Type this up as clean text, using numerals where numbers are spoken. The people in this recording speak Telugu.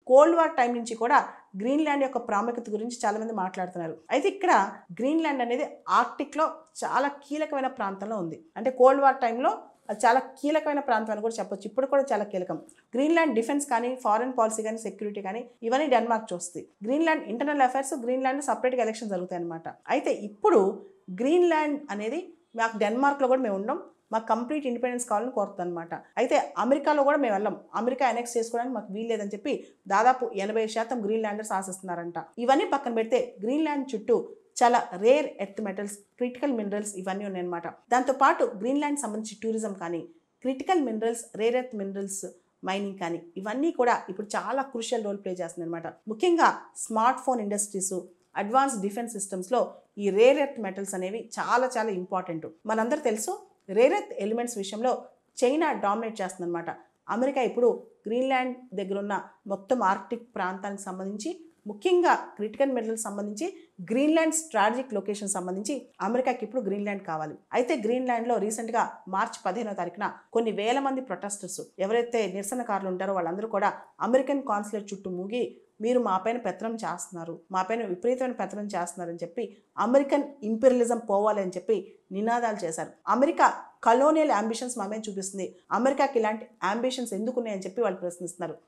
కోల్డ్ వార్ టైం నుంచి కూడా గ్రీన్లాండ్ యొక్క ప్రాముఖ్యత గురించి చాలామంది మాట్లాడుతున్నారు. అయితే ఇక్కడ గ్రీన్లాండ్ అనేది ఆర్క్టిక్లో చాలా కీలకమైన ప్రాంతంలో ఉంది. అంటే కోల్డ్ వార్ టైంలో అది చాలా కీలకమైన ప్రాంతం అని కూడా చెప్పొచ్చు. ఇప్పుడు కూడా చాలా కీలకం. గ్రీన్లాండ్ డిఫెన్స్ కానీ, ఫారెన్ పాలసీ కానీ, సెక్యూరిటీ కానీ ఇవన్నీ డెన్మార్క్ చూస్తుంది. గ్రీన్లాండ్ ఇంటర్నల్ అఫైర్స్, గ్రీన్లాండ్ సపరేట్గా ఎలక్షన్ జరుగుతాయి అనమాట. అయితే ఇప్పుడు గ్రీన్లాండ్ అనేది మాకు డెన్మార్క్లో కూడా మేము ఉండం, మాకు కంప్లీట్ ఇండిపెండెన్స్ కావాలని కోరుతుంది అనమాట. అయితే అమెరికాలో కూడా మేము వెళ్ళాం, అమెరికా అనెక్స్ చేసుకోవడానికి మాకు వీల్లేదని చెప్పి దాదాపు 80% గ్రీన్లాండర్స్ ఆశిస్తున్నారంట. ఇవన్నీ పక్కన పెడితే గ్రీన్లాండ్ చుట్టూ చాలా rare earth metals, critical minerals ఇవన్నీ ఉన్నాయన్నమాట. దాంతోపాటు గ్రీన్లాండ్ సంబంధించి టూరిజం కానీ, critical minerals, rare earth minerals mining కానీ ఇవన్నీ కూడా ఇప్పుడు చాలా క్రూషియల్ రోల్ ప్లే చేస్తుంది అనమాట. ముఖ్యంగా smart phone industries, advance defence సిస్టమ్స్లో ఈ రేర్ ఎర్త్ మెటల్స్ అనేవి చాలా చాలా ఇంపార్టెంట్. మనందరూ తెలుసు రేర్ ఎర్త్ ఎలిమెంట్స్ విషయంలో చైనా డామినేట్ చేస్తుందన్నమాట. అమెరికా ఇప్పుడు గ్రీన్లాండ్ దగ్గర ఉన్న మొత్తం ఆర్క్టిక్ ప్రాంతానికి సంబంధించి, ముఖ్యంగా క్రిటికల్ మినరల్స్ సంబంధించి, గ్రీన్లాండ్ స్ట్రాటజిక్ లొకేషన్ సంబంధించి అమెరికాకి ఇప్పుడు గ్రీన్లాండ్ కావాలి. అయితే గ్రీన్లాండ్లో రీసెంట్గా మార్చి 15వ తారీఖున కొన్ని వేల మంది ప్రొటెస్టర్స్, ఎవరైతే నిరసనకారులు ఉంటారో వాళ్ళందరూ కూడా అమెరికన్ కాన్సులేట్ చుట్టూ మూగి మీరు మాపైన పెత్తనం చేస్తున్నారు, మాపైన విపరీతమైన పెత్తనం చేస్తున్నారని చెప్పి అమెరికన్ ఇంపీరియలిజం పోవాలి అని చెప్పి నినాదాలు చేశారు. అమెరికా కలోనియల్ అంబిషన్స్ మా మీద చూపిస్తుంది, అమెరికాకి ఇలాంటి అంబిషన్స్ ఎందుకున్నాయని చెప్పి వాళ్ళు ప్రశ్నిస్తున్నారు.